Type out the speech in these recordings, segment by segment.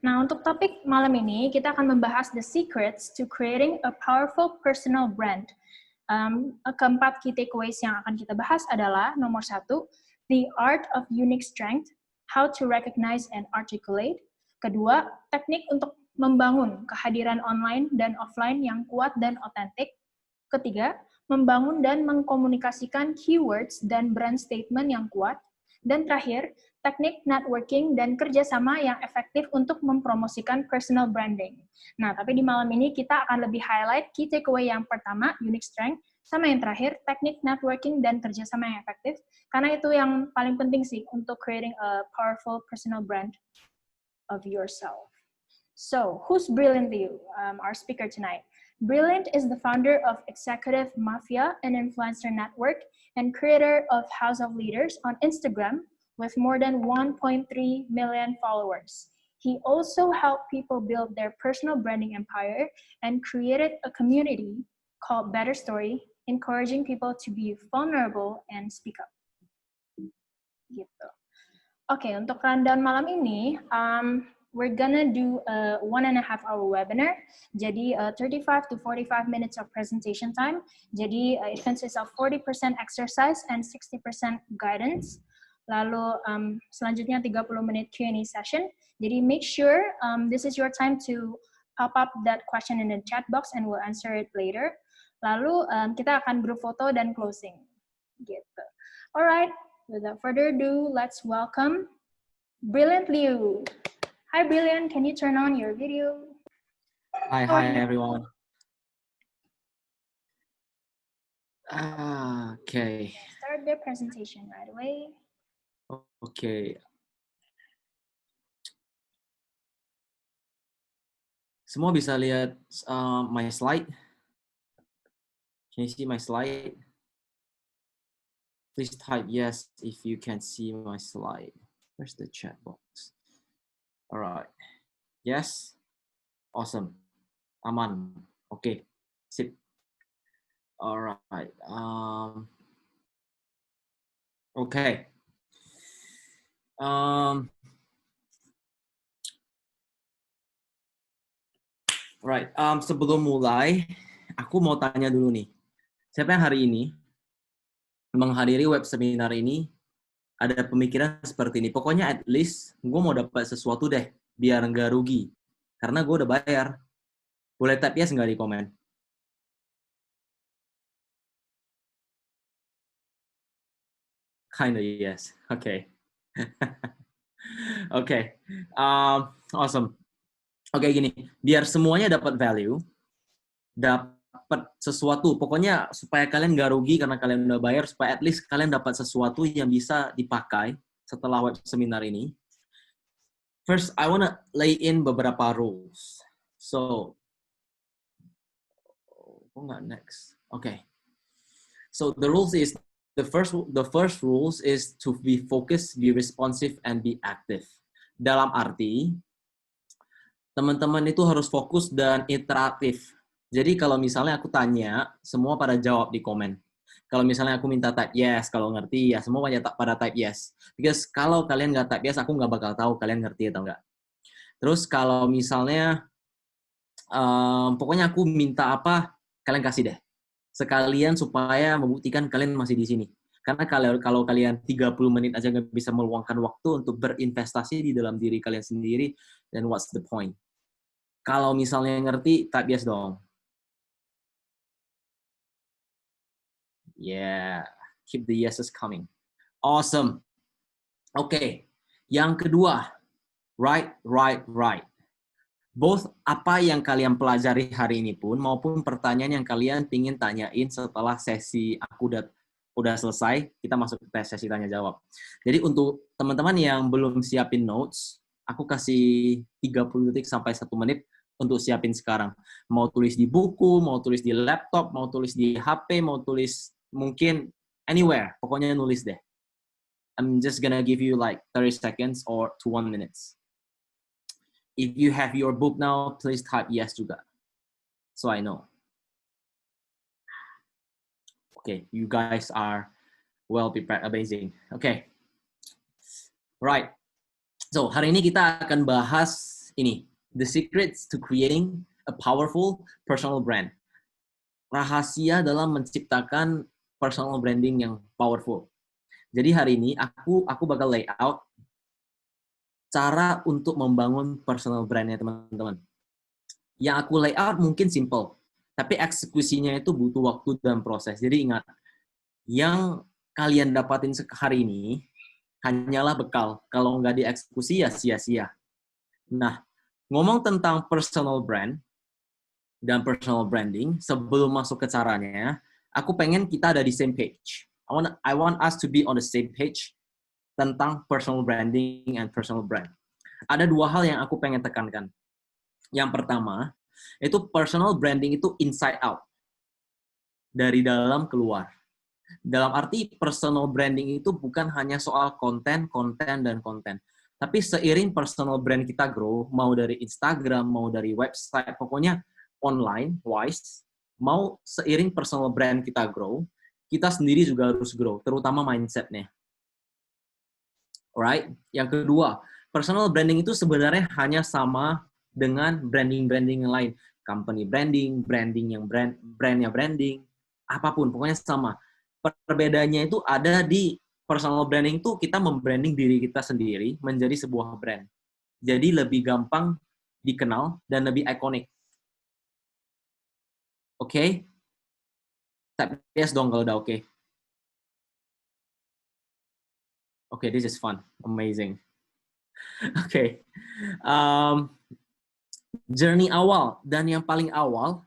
Nah, untuk topik malam ini, kita akan membahas the secrets to creating a powerful personal brand. Keempat key takeaways yang akan kita bahas adalah nomor 1, the art of unique strength, how to recognize and articulate. Kedua, teknik untuk membangun kehadiran online dan offline yang kuat dan otentik. Ketiga, membangun dan mengkomunikasikan keywords dan brand statement yang kuat. Dan terakhir, teknik networking dan kerjasama yang efektif untuk mempromosikan personal branding. Nah, tapi di malam ini kita akan lebih highlight key takeaway yang pertama, unique strength, sama yang terakhir, teknik networking dan kerjasama yang efektif, karena itu yang paling penting sih untuk creating a powerful personal brand of yourself. So, who's brilliant to you? Our speaker tonight. Brilliant is the founder of Executive Mafia, an influencer network, and creator of House of Leaders on Instagram with more than 1.3 million followers. He also helped people build their personal branding empire and created a community called Better Story, encouraging people to be vulnerable and speak up. Gitu. Oke, untuk rundown malam ini, we're gonna do a 1.5-hour webinar. Jadi 35 to 45 minutes of presentation time. Jadi it consists of 40% exercise and 60% guidance. Lalu selanjutnya 30 menit Q&A session. Jadi make sure this is your time to pop up that question in the chat box and we'll answer it later. Lalu kita akan group foto dan closing. Gitu. Alright, without further ado, let's welcome Brilliant Liu. Hi, Brilliant. Can you turn on your video? Hi everyone. Okay. Start the presentation right away. Okay. Semua bisa lihat my slide? Can you see my slide? Please type yes if you can see my slide. Where's the chat box? All right. Yes. Awesome. Aman. Okay. Sip. All right. Okay. Right. Sebelum mulai, aku mau tanya dulu nih. Siapa yang hari ini menghadiri web seminar ini ada pemikiran seperti ini? Pokoknya at least gue mau dapat sesuatu deh, biar nggak rugi. Karena gue udah bayar. Boleh tap yes nggak di komen? Kinda yes. Okay. Okay. Awesome. Oke, gini. Biar semuanya dapat value, dapat sesuatu. Pokoknya supaya kalian nggak rugi karena kalian udah bayar, supaya at least kalian dapat sesuatu yang bisa dipakai setelah web seminar ini. First, I wanna lay in beberapa rules. So, nggak next. Okay. So the rules is the first rules is to be focused, be responsive, and be active. Dalam arti teman-teman itu harus fokus dan interaktif. Jadi kalau misalnya aku tanya, semua pada jawab di komen. Kalau misalnya aku minta type yes, kalau ngerti ya semua pada type yes. Because kalau kalian nggak type yes, aku nggak bakal tahu kalian ngerti atau nggak. Terus kalau misalnya, pokoknya aku minta apa, kalian kasih deh. Sekalian supaya membuktikan kalian masih di sini. Karena kalau kalian 30 menit aja nggak bisa meluangkan waktu untuk berinvestasi di dalam diri kalian sendiri, then what's the point? Kalau misalnya ngerti, type yes dong. Yeah, keep the yeses coming. Awesome. Okay, yang kedua, right. Both apa yang kalian pelajari hari ini pun, maupun pertanyaan yang kalian pingin tanyain setelah sesi aku udah selesai, kita masuk ke sesi tanya jawab. Jadi untuk teman-teman yang belum siapin notes, aku kasih 30 detik sampai 1 menit untuk siapin sekarang. Mau tulis di buku, mau tulis di laptop, mau tulis di HP, mau tulis mungkin anywhere. Pokoknya nulis deh. I'm just gonna give you like 30 seconds or to 1 minute. If you have your book now, please type yes juga. So I know. Okay, you guys are well prepared, amazing. Okay. Right. So, hari ini kita akan bahas Ini, the secrets to creating a powerful personal brand. Rahasia dalam menciptakan personal branding yang powerful. Jadi hari ini aku bakal layout cara untuk membangun personal brandnya teman-teman. Yang aku layout mungkin simple, tapi eksekusinya itu butuh waktu dan proses. Jadi ingat, yang kalian dapatin hari ini hanyalah bekal. Kalau nggak dieksekusi ya sia-sia. Nah, ngomong tentang personal brand dan personal branding, sebelum masuk ke caranya, aku pengen kita ada di same page. I want us to be on the same page tentang personal branding and personal brand. Ada dua hal yang aku pengen tekankan. Yang pertama, itu personal branding itu inside out. Dari dalam keluar. Dalam arti personal branding itu bukan hanya soal konten, dan konten. Tapi seiring personal brand kita grow, mau dari Instagram, mau dari website, pokoknya online, wise, mau seiring personal brand kita grow, kita sendiri juga harus grow, terutama mindset-nya. Alright? Yang kedua, personal branding itu sebenarnya hanya sama dengan branding-branding yang lain. Company branding, brandnya branding, apapun, pokoknya sama. Perbedaannya itu ada di personal branding itu kita membranding diri kita sendiri menjadi sebuah brand. Jadi lebih gampang dikenal dan lebih ikonik. Oke? Okay? Tap yes dong kalau udah oke. Okay. Oke, okay, this is fun. Amazing. Oke. Okay. Journey awal dan yang paling awal,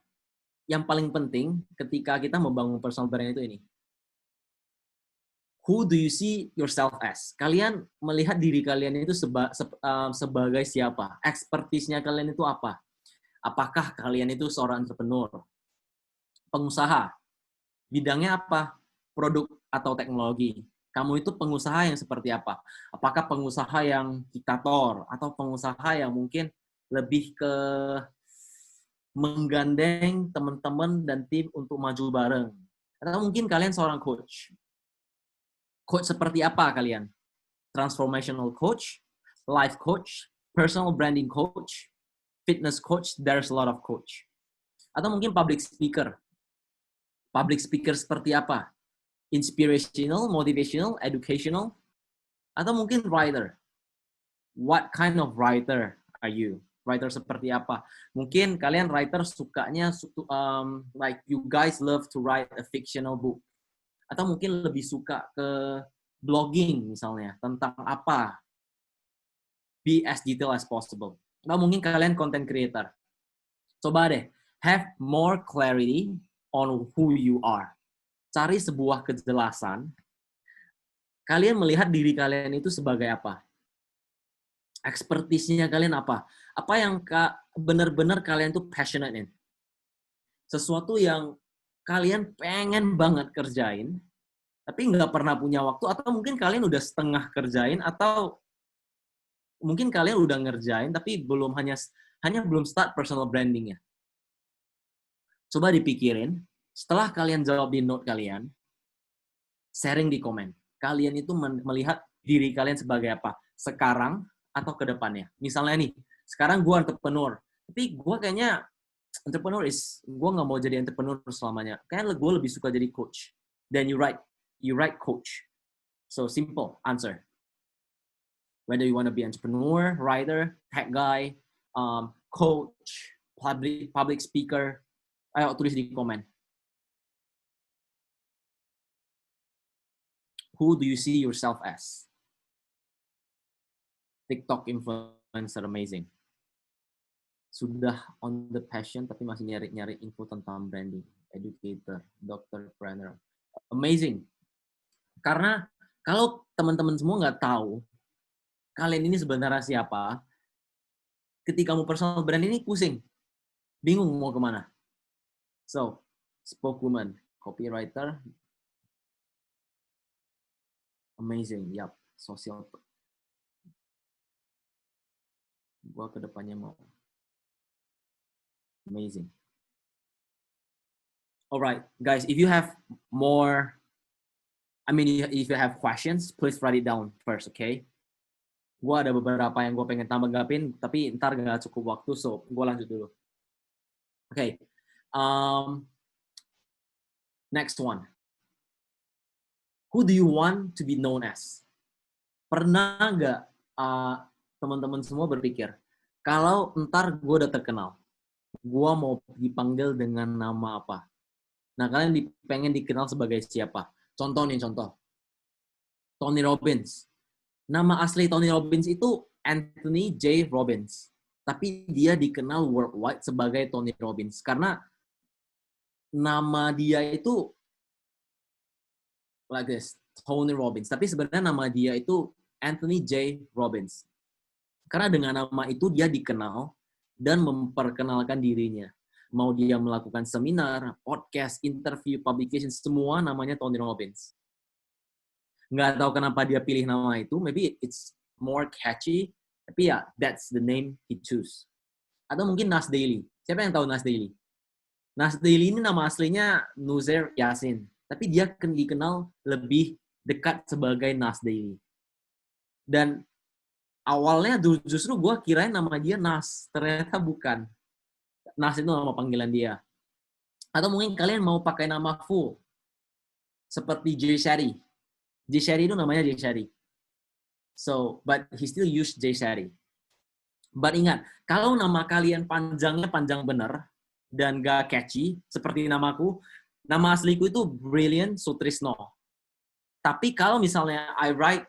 yang paling penting ketika kita membangun personal brand itu ini. Who do you see yourself as? Kalian melihat diri kalian itu sebagai siapa? Expertise-nya kalian itu apa? Apakah kalian itu seorang entrepreneur? Pengusaha? Bidangnya apa? Produk atau teknologi? Kamu itu pengusaha yang seperti apa? Apakah pengusaha yang diktator? Atau pengusaha yang mungkin lebih ke menggandeng teman-teman dan tim untuk maju bareng? Atau mungkin kalian seorang coach? Coach seperti apa kalian? Transformational coach, life coach, personal branding coach, fitness coach, there's a lot of coach. Atau mungkin public speaker. Public speaker seperti apa? Inspirational, motivational, educational, atau mungkin writer. What kind of writer are you? Writer seperti apa? Mungkin kalian writer sukanya, like you guys love to write a fictional book. Atau mungkin lebih suka ke blogging misalnya, tentang apa? Be as detailed as possible. Atau mungkin kalian content creator. Coba deh, have more clarity on who you are. Cari sebuah kejelasan, kalian melihat diri kalian itu sebagai apa? Expertise-nya kalian apa? Apa yang benar-benar kalian tuh passionate in? Sesuatu yang kalian pengen banget kerjain, tapi nggak pernah punya waktu, atau mungkin kalian udah setengah kerjain, atau mungkin kalian udah ngerjain, tapi hanya belum start personal branding-nya. Coba dipikirin, setelah kalian jawab di note kalian, sharing di komen. Kalian itu melihat diri kalian sebagai apa? Sekarang atau ke depannya. Misalnya nih, sekarang gue entrepreneur, tapi gue kayaknya gue nggak mau jadi entrepreneur selamanya. Kayaknya gue lebih suka jadi coach. Then you write coach. So simple answer. Whether you want to be entrepreneur, writer, tech guy, coach, public speaker, ayo tulis di komen. Who do you see yourself as? TikTok influencer amazing. Sudah on the passion tapi masih nyari info tentang branding. Educator, doctor, trainer. Amazing. Karena kalau teman-teman semua nggak tahu kalian ini sebenarnya siapa, ketika mau personal brand ini pusing. Bingung mau kemana. So, spokeswoman, copywriter, amazing. Yap, social. Gua kedepannya mau. Amazing. Alright, guys, if you have more, if you have questions, please write it down first, okay? Gue ada beberapa yang gue pengen tanggapin, tapi ntar gak cukup waktu, so gue lanjut dulu. Okay. Next one. Who do you want to be known as? Pernah nggak teman-teman semua berpikir, kalau ntar gue udah terkenal, gue mau dipanggil dengan nama apa? Nah, kalian pengen dikenal sebagai siapa? Contoh. Tony Robbins. Nama asli Tony Robbins itu Anthony J. Robbins. Tapi dia dikenal worldwide sebagai Tony Robbins. Karena nama dia itu like this, Tony Robbins. Tapi sebenarnya nama dia itu Anthony J. Robbins. Karena dengan nama itu dia dikenal dan memperkenalkan dirinya. Mau dia melakukan seminar, podcast, interview, publication, semua namanya Tony Robbins. Nggak tahu kenapa dia pilih nama itu. Maybe it's more catchy. Tapi ya, that's the name he choose. Atau mungkin Nas Daily. Siapa yang tahu Nas Daily? Nas Daily ini nama aslinya Nuzair Yassin. Tapi dia dikenal lebih dekat sebagai Nas Daily. Dan awalnya justru gue kirain nama dia Nas. Ternyata bukan. Nas itu nama panggilan dia. Atau mungkin kalian mau pakai nama full. Seperti Jay Shetty. Jay Shetty itu namanya Jay Shetty. So, but he still use Jay Shetty. But ingat, kalau nama kalian panjangnya panjang bener dan gak catchy, seperti namaku, nama asliku itu Brilliant Sutrisno. Tapi kalau misalnya I write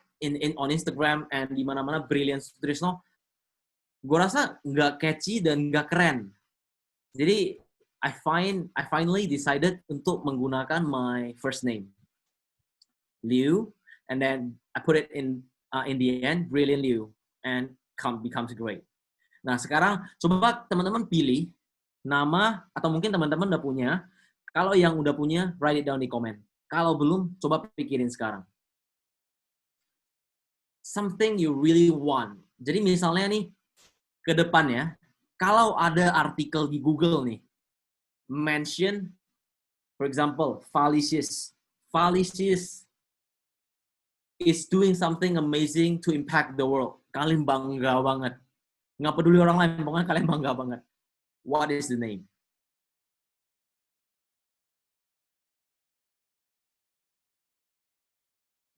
on Instagram and di mana-mana Brilliant Sutrisno, gue rasa gak catchy dan gak keren. Jadi I finally decided untuk menggunakan my first name, Liu, and then I put it in the end, Brilliant Liu, and becomes great. Nah sekarang coba teman-teman pilih nama, atau mungkin teman-teman udah punya. Kalau yang udah punya, write it down di komen. Kalau belum, coba pikirin sekarang. Something you really want. Jadi misalnya nih ke depannya, kalau ada artikel di Google nih, mention, for example, Valicious. Valicious is doing something amazing to impact the world. Kalian bangga banget. Nggak peduli orang lain, pokoknya kalian bangga banget. What is the name?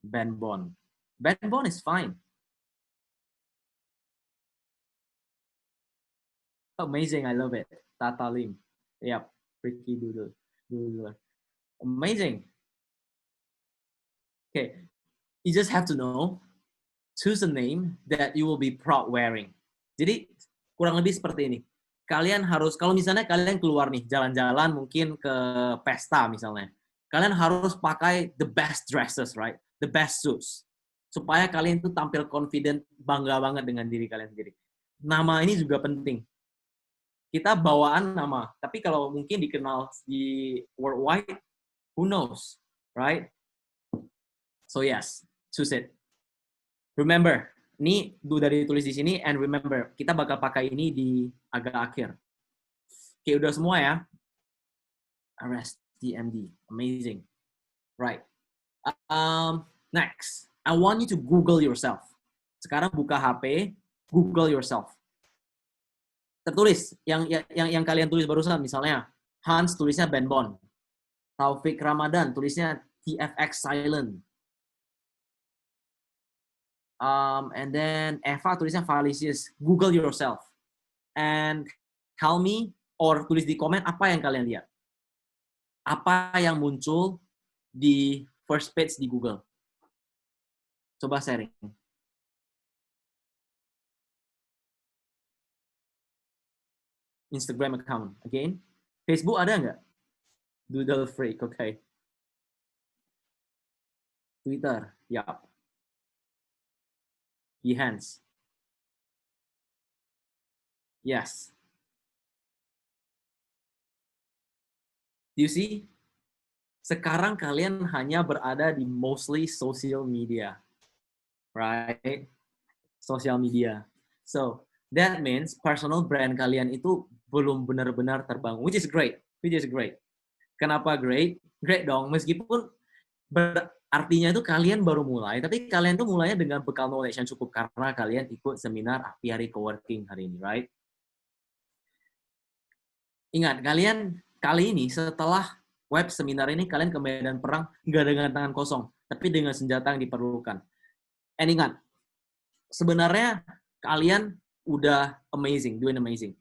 Ben Bon. Ben Bon is fine. Amazing, I love it. Tata Lim. Yep, Ricky Doodle. Amazing. Okay, you just have to know, choose a name that you will be proud wearing. Jadi, kurang lebih seperti ini. Kalian harus, kalau misalnya kalian keluar nih, jalan-jalan mungkin ke pesta misalnya. Kalian harus pakai the best dresses, right? The best suits. Supaya kalian tuh tampil confident, bangga banget dengan diri kalian sendiri. Nama ini juga penting. Kita bawaan nama, tapi kalau mungkin dikenal di worldwide, who knows, right? So yes, choose it. Remember, ini udah ditulis di sini, and remember, kita bakal pakai ini di agak akhir. Oke, udah semua ya. RSTMD, amazing. Right. Next, I want you to Google yourself. Sekarang buka HP, Google yourself. Tertulis yang kalian tulis barusan, misalnya Hans tulisnya Ben Bon, Taufik Ramadan tulisnya TFX Silent, and then Eva tulisnya Valicious. Google yourself and tell me, or tulis di komen apa yang kalian lihat, apa yang muncul di first page di Google. Coba sharing. Instagram account, again. Facebook ada nggak? Doodle Freak, oke. Okay. Twitter, yap. Behance. Yes. Do you see? Sekarang kalian hanya berada di mostly social media. Right? Social media. So, that means personal brand kalian itu belum benar-benar terbangun, which is great. Kenapa great? Great dong, meskipun Artinya itu kalian baru mulai, tapi kalian tuh mulainya dengan bekal knowledge yang cukup karena kalian ikut seminar Apiari Coworking hari ini, right? Ingat, kalian kali ini setelah web seminar ini kalian ke medan perang nggak dengan tangan kosong, tapi dengan senjata yang diperlukan. And ingat, sebenarnya kalian udah amazing, doing amazing.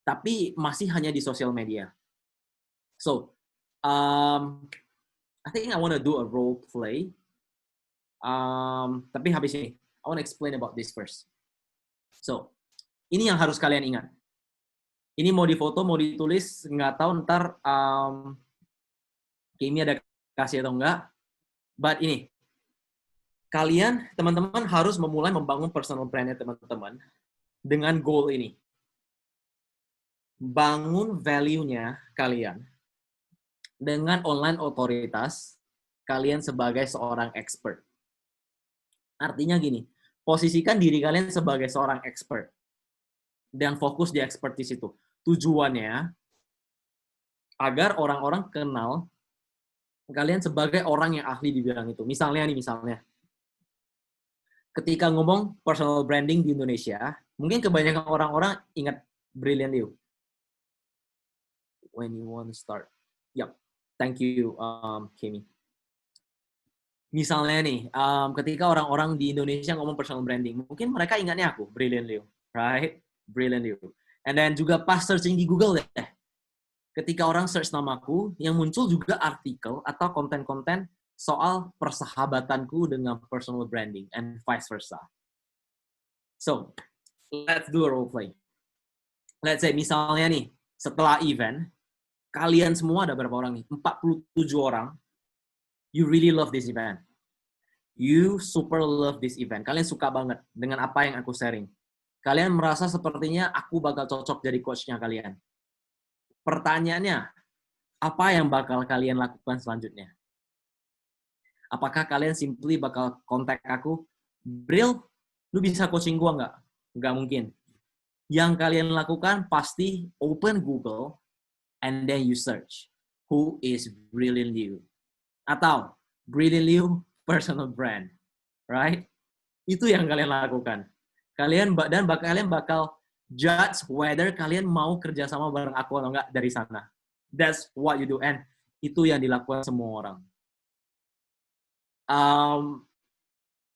Tapi masih hanya di sosial media. So, I think I want to do a role play. Tapi habis ini, I want to explain about this first. So, ini yang harus kalian ingat. Ini mau difoto, mau ditulis, nggak tahu ntar Kimi ada kasih atau enggak. But ini, kalian, teman-teman harus memulai membangun personal brand-nya teman-teman dengan goal ini. Bangun value-nya kalian dengan online otoritas kalian sebagai seorang expert. Artinya gini, posisikan diri kalian sebagai seorang expert dan fokus di expertise itu. Tujuannya agar orang-orang kenal kalian sebagai orang yang ahli di bidang itu. Misalnya ketika ngomong personal branding di Indonesia, mungkin kebanyakan orang-orang ingat Brilliant Liu. When you want to start. Yep. Thank you, Kimi. Misalnya nih, ketika orang-orang di Indonesia ngomong personal branding, mungkin mereka ingatnya aku, Brilliant Liu, right? Brilliant Liu. And then juga pas searching di Google deh, ketika orang search namaku, yang muncul juga artikel atau konten-konten soal persahabatanku dengan personal branding and vice versa. So, let's do a role play. Let's say misalnya nih, setelah event, kalian semua ada berapa orang nih? 47 orang. You really love this event. You super love this event. Kalian suka banget dengan apa yang aku sharing. Kalian merasa sepertinya aku bakal cocok jadi coach-nya kalian. Pertanyaannya, apa yang bakal kalian lakukan selanjutnya? Apakah kalian simply bakal kontak aku, Bril, lu bisa coaching gua nggak? Nggak mungkin. Yang kalian lakukan pasti open Google and then you search, who is Brilliant Liu? Atau Brilliant Liu personal brand, right? Itu yang kalian lakukan. Kalian bakal judge whether kalian mau kerjasama bareng aku atau enggak dari sana. That's what you do, and itu yang dilakukan semua orang.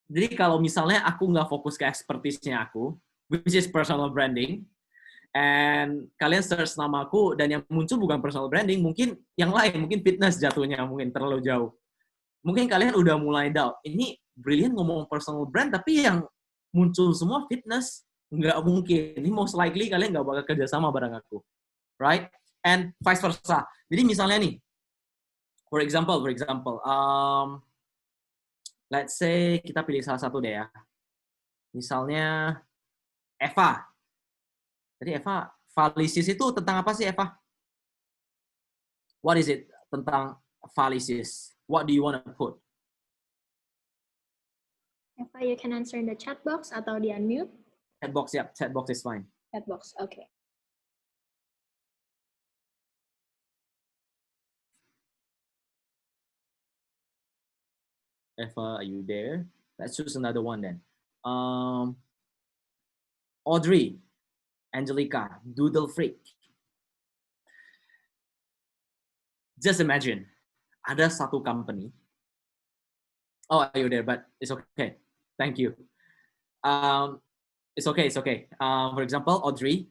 Jadi kalau misalnya aku nggak fokus ke expertise-nya aku, which is personal branding, and kalian search nama aku dan yang muncul bukan personal branding, mungkin yang lain, mungkin fitness jatuhnya, mungkin terlalu jauh. Mungkin kalian udah mulai doubt, ini Brilliant ngomong personal brand, tapi yang muncul semua fitness, nggak mungkin. Ini most likely kalian nggak bakal kerja sama bareng aku. Right? And vice versa. Jadi misalnya nih, for example, let's say kita pilih salah satu deh ya. Misalnya Eva. Jadi Eva, fallacies itu tentang apa sih Eva? What is it tentang fallacies? What do you want to put? Eva, you can answer in the chat box atau di unmute. Chat box, yeah. Chat box is fine. Chat box, okay. Eva, are you there? Let's choose another one then. Audrey, Angelica, Doodle Freak. Just imagine, ada satu company. Oh, are you there? But it's okay. Thank you. It's okay. For example, Audrey,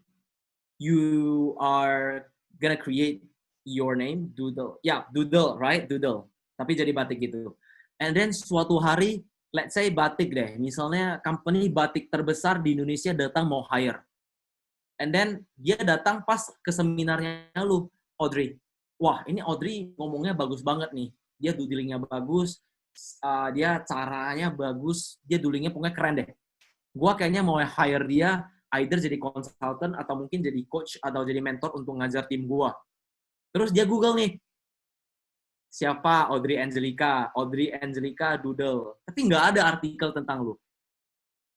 you are gonna create your name, Doodle. Yeah, Doodle, right? Doodle. Tapi jadi batik gitu. And then suatu hari, let's say batik deh. Misalnya company batik terbesar di Indonesia datang mau hire. And then dia datang pas ke seminarnya lu, Audrey. Wah, ini Audrey ngomongnya bagus banget nih. Dia doodlingnya bagus, dia caranya bagus, dia doodlingnya pokoknya keren deh. Gua kayaknya mau hire dia, either jadi consultant atau mungkin jadi coach atau jadi mentor untuk ngajar tim gua. Terus dia Google nih, siapa Audrey Angelica Doodle. Tapi nggak ada artikel tentang lu.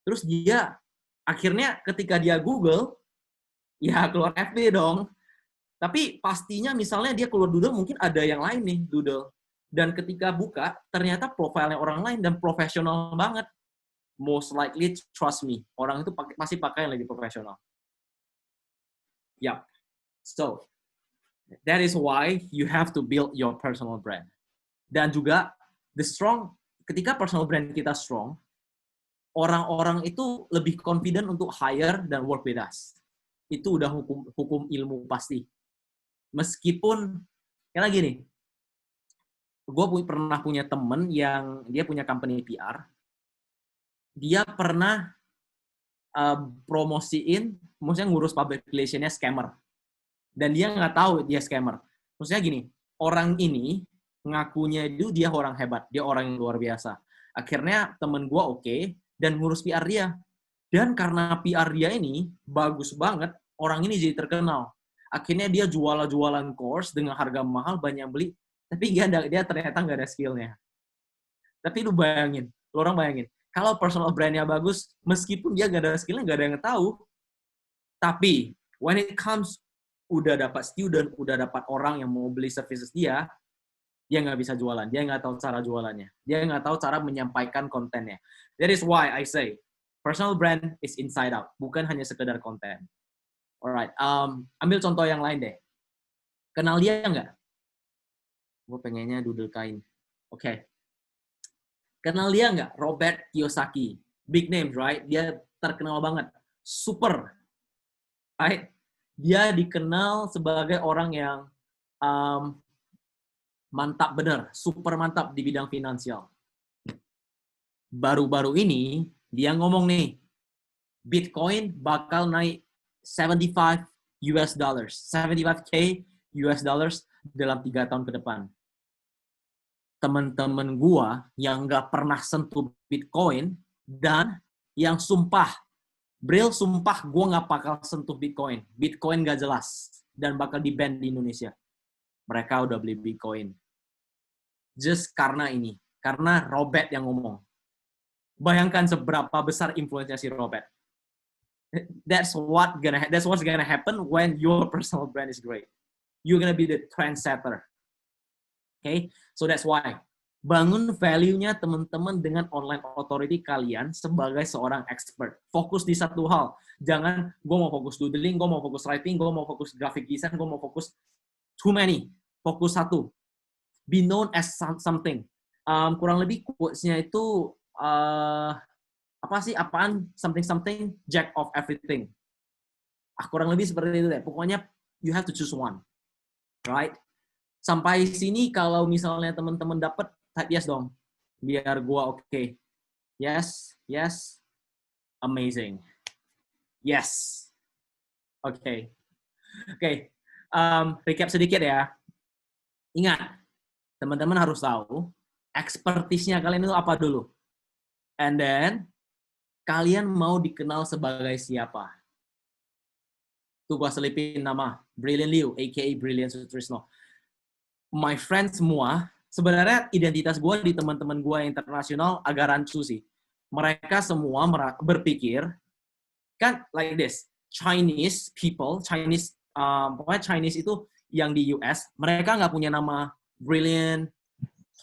Terus dia, akhirnya ketika dia Google, ya keluar FB dong. Tapi pastinya misalnya dia keluar Doodle, mungkin ada yang lain nih Doodle. Dan ketika buka, ternyata profilnya orang lain dan profesional banget. Most likely, trust me, orang itu masih pakai yang lebih profesional. Yup. So, that is why you have to build your personal brand. Dan juga, ketika personal brand kita strong, orang-orang itu lebih confident untuk hire dan work with us. Itu udah hukum ilmu pasti. Meskipun, karena gini, gue pernah punya temen yang dia punya company PR, dia pernah promosiin, maksudnya ngurus public relation-nya scammer. Dan dia nggak tahu dia scammer. Maksudnya gini, orang ini ngakunya itu dia orang hebat, dia orang yang luar biasa. Akhirnya temen gue oke, dan ngurus PR dia. Dan karena PR dia ini bagus banget, orang ini jadi terkenal. Akhirnya dia jualan course dengan harga mahal, banyak yang beli, tapi dia ternyata nggak ada skill-nya. Tapi lu orang bayangin, kalau personal brand-nya bagus, meskipun dia nggak ada skill-nya, nggak ada yang tahu. Tapi, when it comes, udah dapat student, udah dapat orang yang mau beli services dia nggak bisa jualan. Dia nggak tahu cara jualannya. Dia nggak tahu cara menyampaikan kontennya. That is why I say, personal brand is inside out. Bukan hanya sekedar konten. Alright, ambil contoh yang lain deh. Kenal dia nggak? Gue pengennya dudel kain. Oke. Kenal dia nggak? Robert Kiyosaki. Big name, right? Dia terkenal banget. Super. Right? Dia dikenal sebagai orang yang mantap bener. Super mantap di bidang finansial. Baru-baru ini, dia ngomong nih, Bitcoin bakal naik 75 US dollars. 75K US dollars dalam 3 tahun ke depan. Temen-temen gua yang nggak pernah sentuh Bitcoin dan yang sumpah, Bril sumpah gua nggak bakal sentuh Bitcoin. Bitcoin nggak jelas dan bakal di-ban di Indonesia. Mereka udah beli Bitcoin. Just karena ini. Karena Robert yang ngomong. Bayangkan seberapa besar influence-nya si Robert. That's what's gonna happen when your personal brand is great. You're gonna be the trendsetter. Okay, so that's why bangun value-nya teman-teman dengan online authority kalian sebagai seorang expert. Fokus di satu hal. Jangan gue mau fokus doodling, gue mau fokus writing, gue mau fokus graphic design, gue mau fokus too many. Fokus satu. Be known as something. Kurang lebih quotes-nya itu apaan something jack of everything. Kurang lebih seperti itu deh. Pokoknya you have to choose one. Right? Sampai sini kalau misalnya teman-teman dapat type yes dong. Biar gua oke. Yes. Amazing. Yes. Oke. Recap sedikit ya. Ingat, teman-teman harus tahu expertise-nya kalian itu apa dulu. And then kalian mau dikenal sebagai siapa? Tuh gua selipin nama Brilliant Liu, aka Brilliant Sutrisno. My friends semua, sebenarnya identitas gue di teman-teman gue yang internasional agak rancu sih. Mereka semua berpikir, kan like this, Chinese people, pokoknya Chinese itu yang di US, mereka nggak punya nama Brilliant,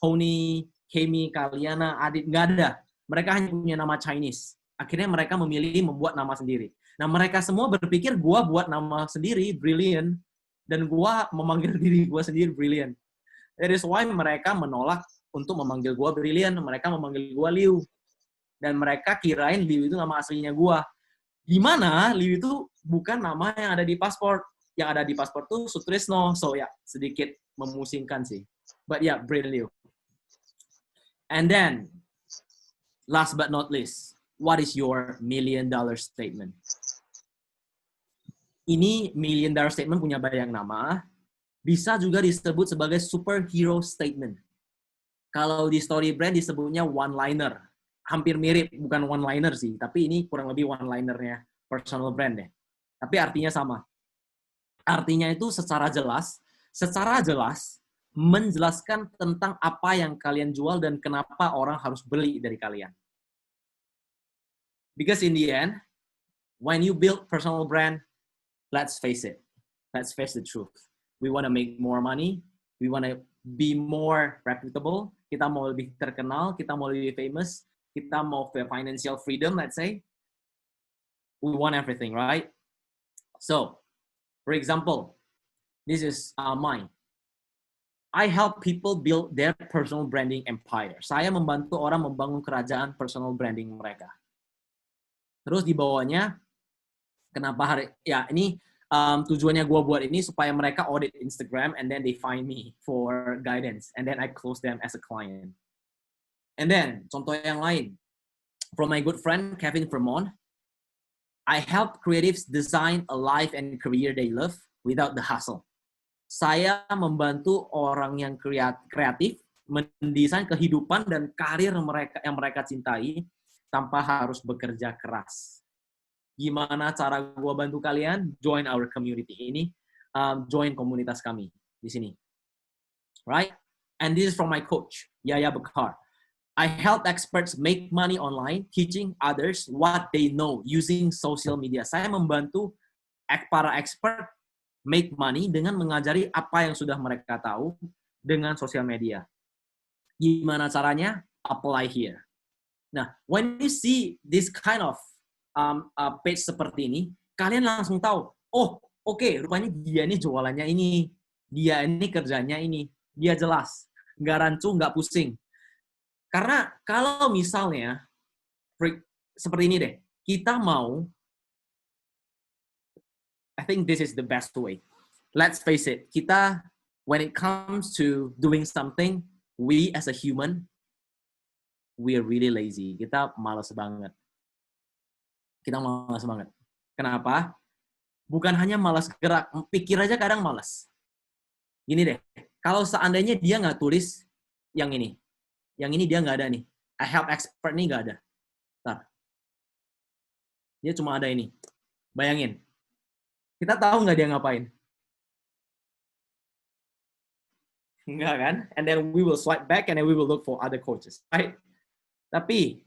Tony, Kemi, Kaliana, Adit, nggak ada. Mereka hanya punya nama Chinese. Akhirnya mereka memilih membuat nama sendiri. Nah mereka semua berpikir gue buat nama sendiri, Brilliant, dan gue memanggil diri gue sendiri Brilliant. That is why mereka menolak untuk memanggil gue Brilliant. Mereka memanggil gue Liu. Dan mereka kirain Liu itu nama aslinya gue. Dimana Liu itu bukan nama yang ada di paspor. Yang ada di paspor tuh Sutrisno. So ya, sedikit memusingkan sih. But yeah, Brilliant Liu. And then, last but not least, what is your $1 million statement? Ini $1 million statement punya banyak nama, bisa juga disebut sebagai superhero statement. Kalau di story brand disebutnya one-liner. Hampir mirip, bukan one-liner sih, tapi ini kurang lebih one-linernya personal brand deh. Tapi artinya sama. Artinya itu secara jelas menjelaskan tentang apa yang kalian jual dan kenapa orang harus beli dari kalian. Because in the end, when you build personal brand, let's face it. Let's face the truth. We want to make more money. We want to be more reputable, kita mau lebih terkenal, kita mau lebih famous, kita mau financial freedom, let's say. We want everything, right? So, for example, this is mine. I help people build their personal branding empire. Saya membantu orang membangun kerajaan personal branding mereka. Terus di bawahnya, kenapa ini tujuannya gue buat ini supaya mereka audit Instagram and then they find me for guidance and then I close them as a client. And then contoh yang lain, from my good friend Kevin Vermont, I help creatives design a life and career they love without the hustle. Saya membantu orang yang kreatif mendesain kehidupan dan karir yang mereka cintai tanpa harus bekerja keras. Gimana cara gue bantu kalian? Join our community ini, join komunitas kami di sini, right? And this is from my coach, Yaya Bekar. I help experts make money online, teaching others what they know using social media. Saya membantu para expert make money dengan mengajari apa yang sudah mereka tahu dengan sosial media. Gimana caranya? Apply here. Nah, when you see this kind of page seperti ini, kalian langsung tahu, oh, oke, rupanya dia ini jualannya ini, dia ini kerjanya ini, dia jelas, nggak rancu, nggak pusing. Karena kalau misalnya, seperti ini deh, kita mau, I think this is the best way. Let's face it, kita, when it comes to doing something, we as a human, we are really lazy. Kita malas banget. Kenapa? Bukan hanya malas gerak, pikir aja kadang malas. Gini deh, kalau seandainya dia nggak tulis yang ini dia nggak ada nih. I help expert nih nggak ada. Ntar. Dia cuma ada ini. Bayangin. Kita tahu nggak dia ngapain? Enggak kan? And then we will swipe back and then we will look for other coaches, right? Tapi,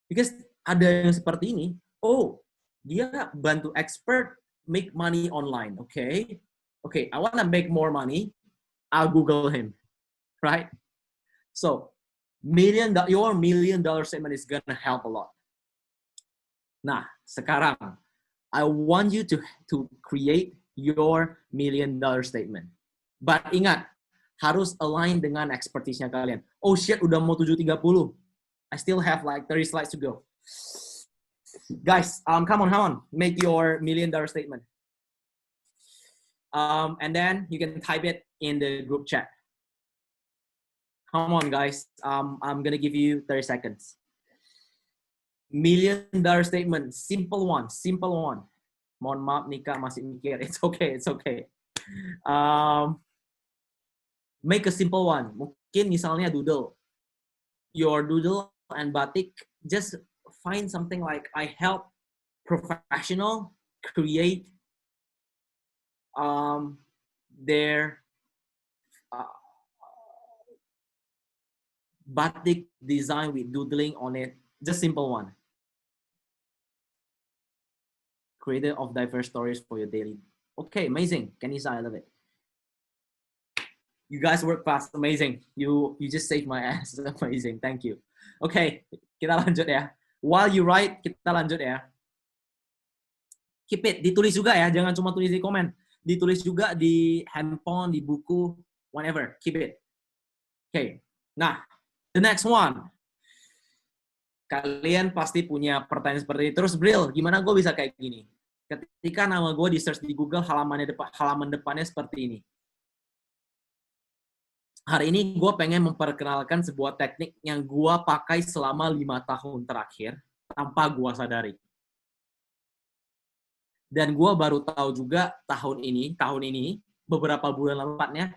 because ada yang seperti ini, oh, dia bantu expert make money online, okay? Okay, I want to make more money, I'll Google him, right? So, your $1 million statement is gonna help a lot. Nah, sekarang, I want you to create your $1 million statement. But ingat, harus align dengan expertise-nya kalian. Oh shit, udah mau 7.30. I still have like 30 slides to go. Guys, come on. Make your $1 million statement. And then you can type it in the group chat. Come on, guys. I'm gonna give you 30 seconds. $1 million statement, simple one. Mohon maaf, Nika masih mikir. It's okay. Make a simple one. Mungkin misalnya doodle. Your doodle and batik, just find something like I help professional create their batik design with doodling on it. Just simple one. Creator of diverse stories for your daily. Okay, amazing. Kanisa, I love it. You guys work fast, amazing. You just saved my ass, amazing. Thank you. Okay, kita lanjut ya. While you write, kita lanjut ya. Keep it, ditulis juga ya. Jangan cuma tulis di komen. Ditulis juga di handphone, di buku, whatever. Keep it. Okay. Nah, the next one. Kalian pasti punya pertanyaan seperti ini. Terus, Bril, gimana gue bisa kayak gini? Ketika nama gue di search di Google, halaman depannya seperti ini. Hari ini gue pengen memperkenalkan sebuah teknik yang gue pakai selama 5 tahun terakhir tanpa gue sadari. Dan gue baru tahu juga tahun ini, beberapa bulan lepatnya,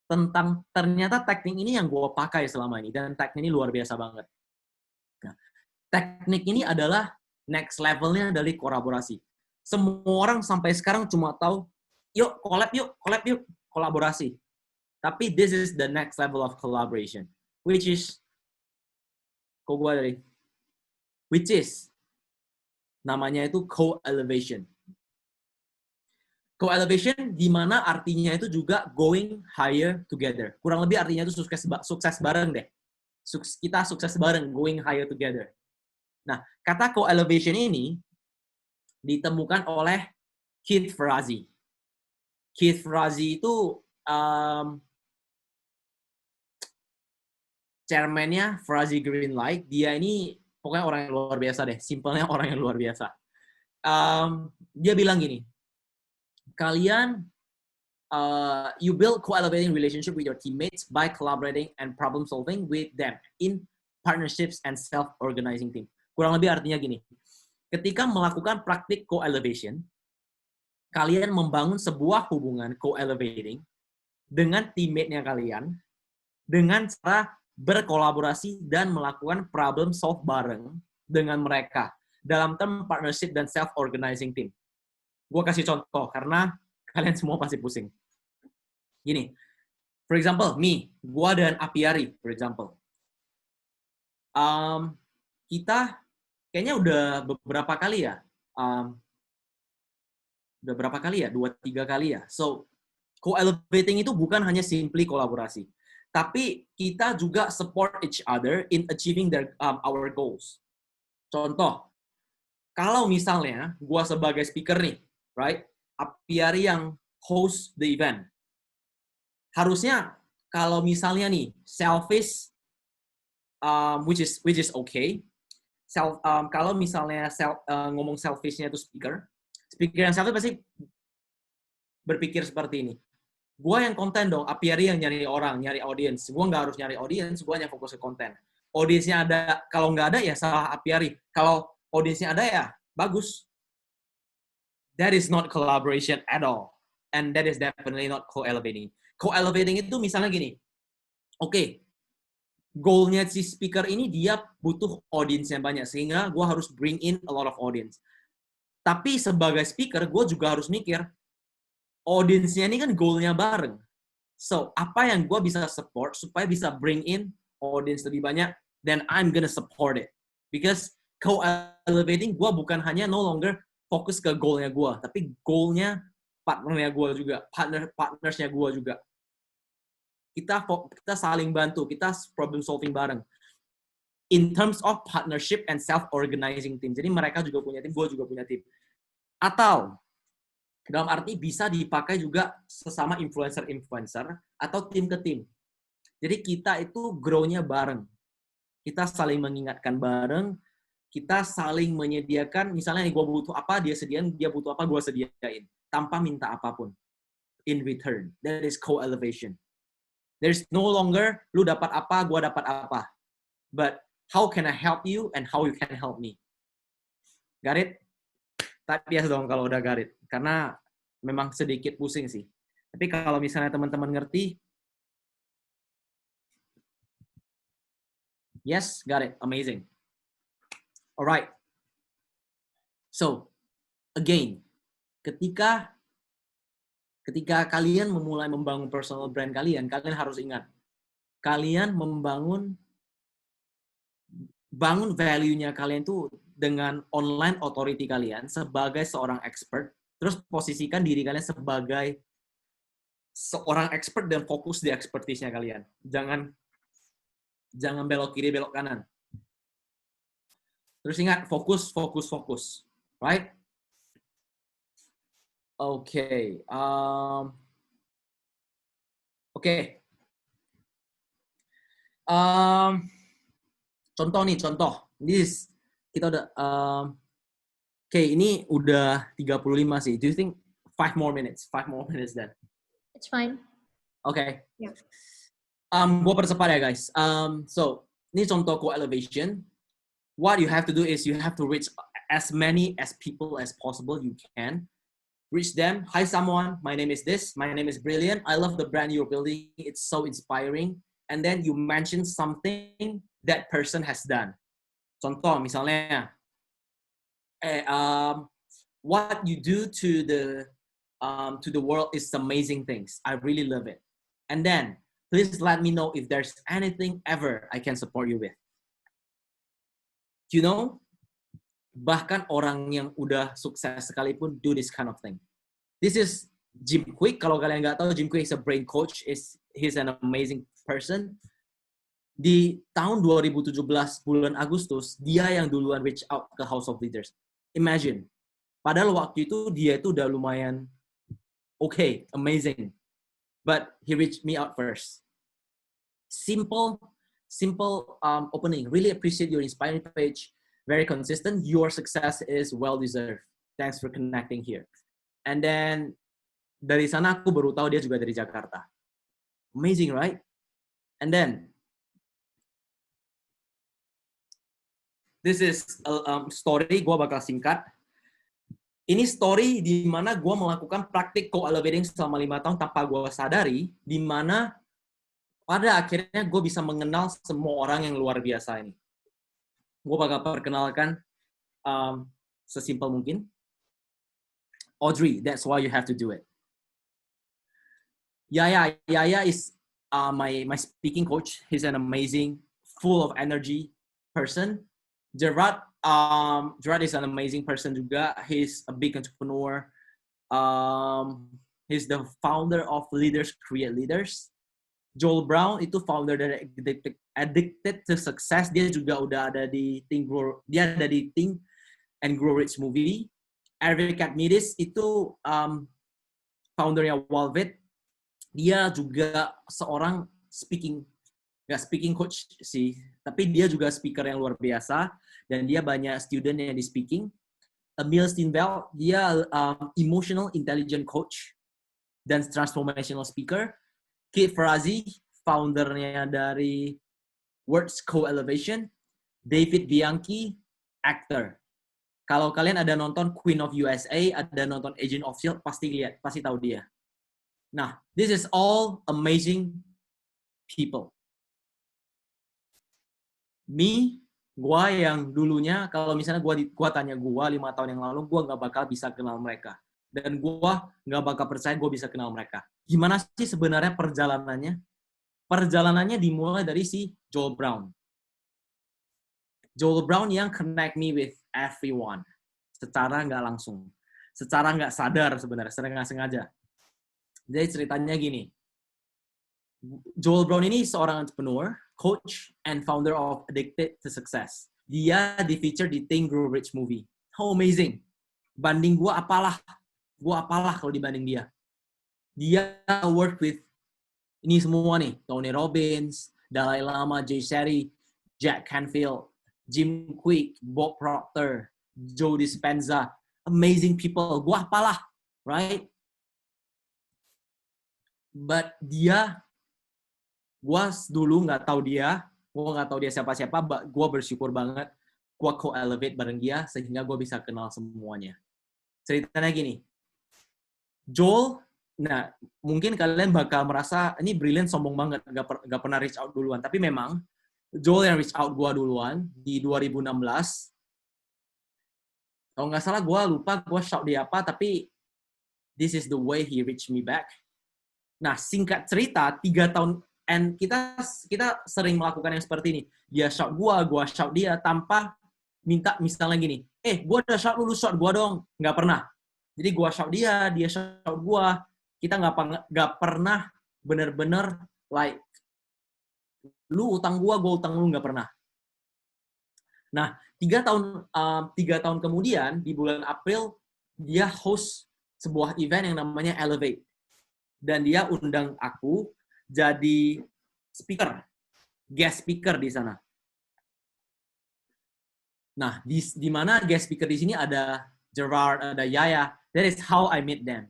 tentang ternyata teknik ini yang gue pakai selama ini. Dan teknik ini luar biasa banget. Nah, teknik ini adalah next levelnya dari kolaborasi. Semua orang sampai sekarang cuma tahu, yuk, collab yuk, kolaborasi. Tapi this is the next level of collaboration, which is, namanya itu co-elevation. Co-elevation di mana artinya itu juga going higher together. Kurang lebih artinya itu sukses bareng deh. Kita sukses bareng, going higher together. Nah, kata co-elevation ini ditemukan oleh Keith Ferrazzi. Keith Ferrazzi itu chairman-nya Ferrazzi Greenlight. Dia ini pokoknya orang yang luar biasa deh. Simpelnya orang yang luar biasa. Dia bilang gini, kalian you build co-elevating relationship with your teammates by collaborating and problem solving with them in partnerships and self-organizing team. Kurang lebih artinya gini, ketika melakukan praktik co-elevation, kalian membangun sebuah hubungan co-elevating dengan teammate-nya kalian dengan cara berkolaborasi dan melakukan problem solve bareng dengan mereka dalam term partnership dan self-organizing team. Gue kasih contoh karena kalian semua pasti pusing. Gini, for example, gue dan Apiari, for example. Kita kayaknya udah beberapa kali ya, 2-3 kali ya. So, co-elevating itu bukan hanya simply kolaborasi, tapi kita juga support each other in achieving our goals. Contoh, kalau misalnya gue sebagai speaker nih, right, Apiari yang host the event, harusnya kalau misalnya nih selfish, which is okay. Kalau misalnya ngomong selfishnya itu speaker yang selfish pasti berpikir seperti ini. Gua yang konten dong, Apiari yang nyari orang, nyari audience. Gua nggak harus nyari audience, gua hanya fokus ke konten. Audiensnya ada, kalau nggak ada ya salah Apiari. Kalau audiensnya ada ya bagus. That is not collaboration at all, and that is definitely not co-elevating. Co-elevating itu misalnya gini, oke, goalnya si speaker ini dia butuh audiensnya banyak, sehingga gue harus bring in a lot of audience. Tapi sebagai speaker, gue juga harus mikir, audiensnya ini kan goalnya bareng. So, apa yang gue bisa support supaya bisa bring in audience lebih banyak, then I'm gonna support it. Because co-elevating, gue bukan hanya no longer fokus ke goalnya gue, tapi goalnya partnernya gue juga, partnersnya gue juga. Kita saling bantu, kita problem solving bareng. In terms of partnership and self-organizing team. Jadi mereka juga punya tim, gue juga punya tim. Atau, dalam arti bisa dipakai juga sesama influencer-influencer atau tim ke tim. Jadi kita itu grow-nya bareng. Kita saling mengingatkan bareng, kita saling menyediakan, misalnya gue butuh apa, dia sediain, dia butuh apa, gue sediain. Tanpa minta apapun. In return. That is co-elevation. There's no longer, lu dapat apa, gue dapat apa. But, how can I help you and how you can help me? Got it? Tapi ya dong kalau udah got it. Karena memang sedikit pusing sih. Tapi kalau misalnya teman-teman ngerti, yes, got it. Amazing. Alright. So, again, ketika kalian memulai membangun personal brand kalian harus ingat, kalian bangun value-nya kalian tuh dengan online authority kalian sebagai seorang expert, terus posisikan diri kalian sebagai seorang expert dan fokus di expertise-nya kalian. Jangan belok kiri, belok kanan. Terus ingat, fokus. Right? Oke. Contoh. Kita udah ini udah 35 sih. Do you think 5 more minutes then? It's fine. Okay. Yeah. Gua percepat ya guys. So, ini contoh co-elevation. What you have to do is you have to reach as many as people as possible you can. Reach them. Hi someone, my name is this. My name is Brilliant. I love the brand you're building. It's so inspiring. And then you mention something that person has done. Contoh misalnya, what you do to the world is amazing things. I really love it. And then please let me know if there's anything ever I can support you with. You know, bahkan orang yang udah sukses sekalipun do this kind of thing. This is Jim Quick. Kalau kalian nggak tahu, Jim Quick is a brain coach. He's an amazing person. Di tahun 2017 bulan Agustus, dia yang duluan reach out ke House of Leaders. Imagine, padahal waktu itu dia itu udah lumayan okay, amazing, but he reached me out first. Simple opening. Really appreciate your inspiring page. Very consistent. Your success is well deserved. Thanks for connecting here. And then dari sana aku baru tahu dia juga dari Jakarta. Amazing, right? And then this is a story, gue bakal singkat. Ini story di mana gue melakukan praktik co-elevating selama 5 tahun tanpa gue sadari, di mana pada akhirnya gue bisa mengenal semua orang yang luar biasa ini. Gue bakal perkenalkan sesimpel mungkin. Audrey, that's why you have to do it. Yaya is my speaking coach. He's an amazing, full of energy person. Gerard is an amazing person juga. He's a big entrepreneur. He's the founder of Leaders Create Leaders. Joel Brown itu founder dari Addicted to Success. Dia juga udah ada di Think and Grow Rich movie. Eric Admiris itu foundernya Walvet. Dia juga seorang speaking coach sih, tapi dia juga speaker yang luar biasa, dan dia banyak student yang di speaking. Emil Steinveld, dia emotional intelligent coach dan transformational speaker. Kit Farazi, foundernya dari Words Co-Elevation. David Bianchi, actor. Kalau kalian ada nonton Queen of USA, ada nonton Agent of S.H.I.E.L.D., pasti tahu dia. Nah, this is all amazing people. Gua yang dulunya, kalau misalnya gua tanya 5 tahun yang lalu, gua nggak bakal bisa kenal mereka. Dan gua nggak bakal percaya gua bisa kenal mereka. Gimana sih sebenarnya perjalanannya? Perjalanannya dimulai dari si Joel Brown. Joel Brown yang connect me with everyone. Secara nggak langsung. Secara nggak sadar sebenarnya, secara nggak sengaja. Jadi ceritanya gini. Joel Brown ini seorang entrepreneur, coach, and founder of Addicted to Success. Dia di-feature di Think Grow Rich movie. How amazing. Banding gua apalah kalau dibanding dia. Dia work with ini semua nih. Tony Robbins, Dalai Lama, Jay Shetty, Jack Canfield, Jim Quick, Bob Proctor, Joe Dispenza. Amazing people. Gua apalah. Right? But gue dulu nggak tahu dia, gue nggak tahu dia siapa-siapa, gue bersyukur banget gue co-elevate bareng dia sehingga gue bisa kenal semuanya. Ceritanya gini, Joel, nah mungkin kalian bakal merasa ini brilliant, sombong banget, nggak pernah reach out duluan, tapi memang Joel yang reach out gue duluan di 2016. Kalau nggak salah gue lupa gue shout dia apa, tapi this is the way he reached me back. Nah singkat cerita 3 tahun. And kita sering melakukan yang seperti ini. Dia shout gua shout dia tanpa minta misalnya gini, gua udah shout lu shout gua dong. Nggak pernah. Jadi gua shout dia shout gua. Kita nggak pernah bener-bener like lu utang gua utang lu, nggak pernah. Nah, 3 tahun kemudian di bulan April dia host sebuah event yang namanya Elevate. Dan dia undang aku jadi speaker, guest speaker di sana. Nah, di mana guest speaker di sini ada Gerard, ada Yaya. That is how I meet them.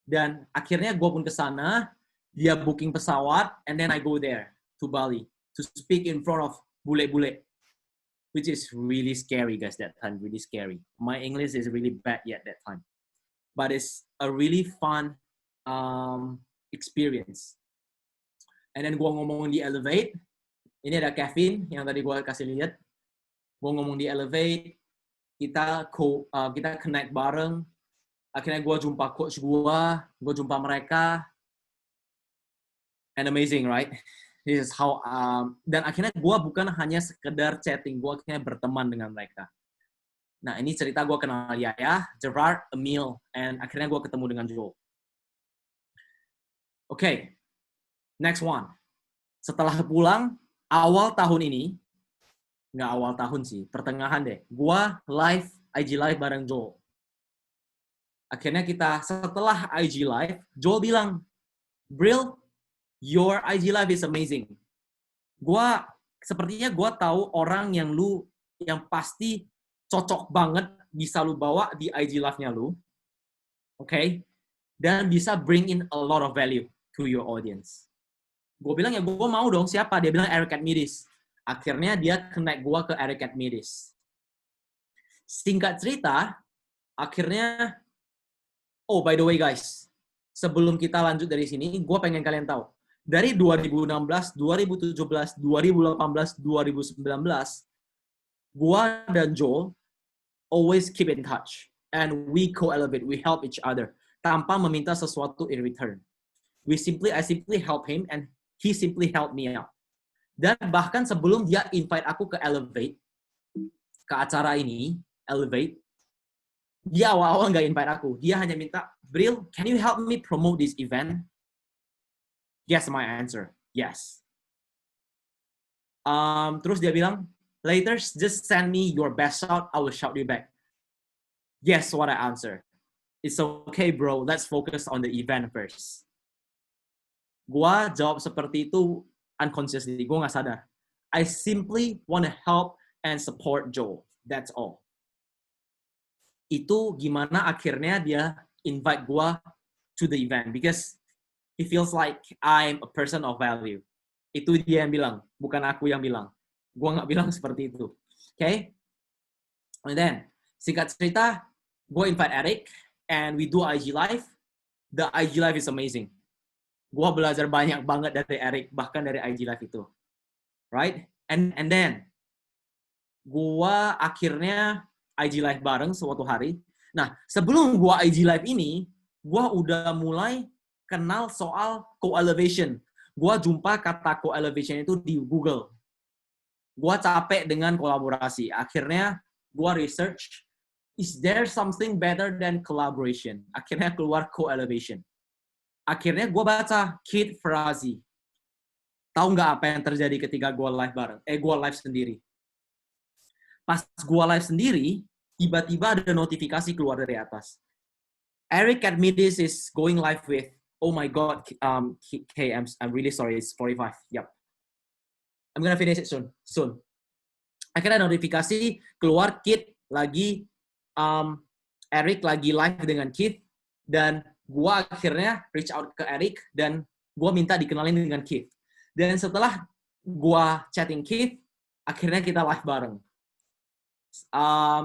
Dan akhirnya gue pun ke sana, dia booking pesawat, and then I go there to Bali to speak in front of bule-bule, which is really scary, guys. That time really scary. My English is really bad yet that time, but it's a really fun experience. And then gue ngomong di Elevate. Ini ada Kevin yang tadi gue kasih lihat. Gue ngomong di Elevate. Kita connect bareng. Akhirnya gue jumpa coach gue jumpa mereka. And amazing, right? This is how. Dan akhirnya gue bukan hanya sekedar chatting. Gue akhirnya berteman dengan mereka. Nah, ini cerita gue kenal Yaya, Gerard, Emil, and akhirnya gue ketemu dengan Joel. Oke, next one. Setelah pulang, awal tahun ini, nggak awal tahun sih, pertengahan deh, gue IG live bareng Joel. Akhirnya setelah IG live, Joel bilang, Bril, your IG live is amazing. Sepertinya gue tahu orang yang pasti cocok banget bisa lu bawa di IG live-nya lu. Oke? Dan bisa bring in a lot of value to your audience. Gue bilang, ya gue mau dong, siapa? Dia bilang Eric Admidis. Akhirnya dia connect gue ke Eric Admidis. Singkat cerita, akhirnya, oh by the way guys, sebelum kita lanjut dari sini, gue pengen kalian tahu. Dari 2016, 2017, 2018, 2019, gue dan Joel always keep in touch. And we co-elevate, we help each other. Tanpa meminta sesuatu in return. I simply help him and he simply helped me out. Dan bahkan sebelum dia invite aku ke Elevate, ke acara ini, Elevate, dia awal-awal nggak invite aku. Dia hanya minta, Bril, can you help me promote this event? Yes, my answer. Yes. Terus dia bilang, later just send me your best shot, I will shout you back. Yes, what I answer. It's okay, bro. Let's focus on the event first. Gua jawab seperti itu unconsciously. Gua nggak sadar. I simply want to help and support Joel. That's all. Itu gimana akhirnya dia invite gua to the event because he feels like I'm a person of value. Itu dia yang bilang, bukan aku yang bilang. Gua nggak bilang seperti itu. Okay? And then, singkat cerita, gua invite Eric and we do IG live. The IG live is amazing. Gua belajar banyak banget dari Eric, bahkan dari IG live itu. Right? And then, gua akhirnya IG live bareng suatu hari. Nah, sebelum gua IG live ini, gua udah mulai kenal soal co-elevation. Gua jumpa kata co-elevation itu di Google. Gua capek dengan kolaborasi. Akhirnya, gua research, is there something better than collaboration? Akhirnya keluar co-elevation. Akhirnya gua baca Keith Ferrazzi. Tahu nggak apa yang terjadi ketika gua live bareng? Gua live sendiri. Pas gua live sendiri, tiba-tiba ada notifikasi keluar dari atas. Eric Admidis is going live with, oh my God, I'm really sorry, it's 45. Yep. I'm gonna finish it soon. Akhirnya notifikasi keluar Keith lagi, Eric lagi live dengan Keith, dan gua akhirnya reach out ke Eric, dan gua minta dikenalin dengan Keith. Dan setelah gua chatting Keith, akhirnya kita live bareng.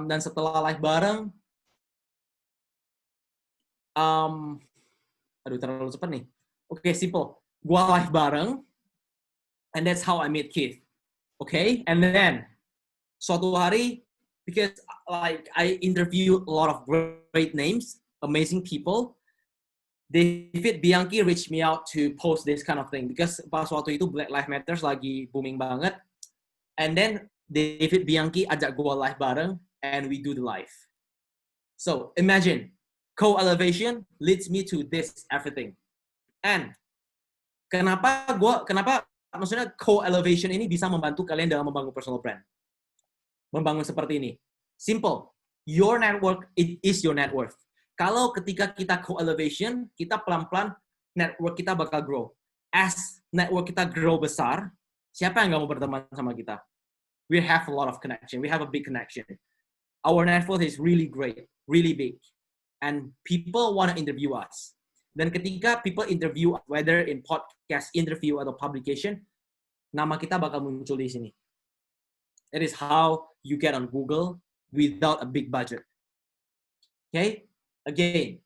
Dan setelah live bareng, aduh terlalu cepat nih. Oke, simple. Gua live bareng, and that's how I meet Keith. Okay, and then suatu hari, because like I interview a lot of great names, amazing people, David Bianchi reached me out to post this kind of thing because pas waktu itu Black Lives Matter lagi booming banget, and then David Bianchi ajak gue live bareng, and we do the live. So imagine, co-elevation leads me to this everything. And kenapa maksudnya co-elevation ini bisa membantu kalian dalam membangun personal brand? Membangun seperti ini. Simple. Your network, it is your net worth. Kalau ketika kita co-elevation, kita pelan-pelan network kita bakal grow. As network kita grow besar, siapa yang nggak mau berteman sama kita? We have a lot of connection. We have a big connection. Our network is really great, really big. And people want to interview us. Dan ketika people interview, whether in podcast, interview, atau publication, nama kita bakal muncul di sini. It is how you get on Google without a big budget. Okay? Again,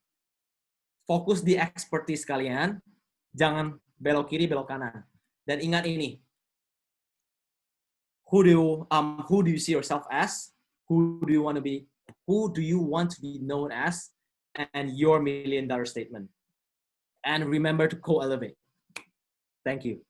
fokus di expertise kalian, jangan belok kiri, belok kanan. Dan ingat ini, who do you see yourself as? Who do you want to be? Who do you want to be known as? And your $1 million statement. And remember to co-elevate. Thank you.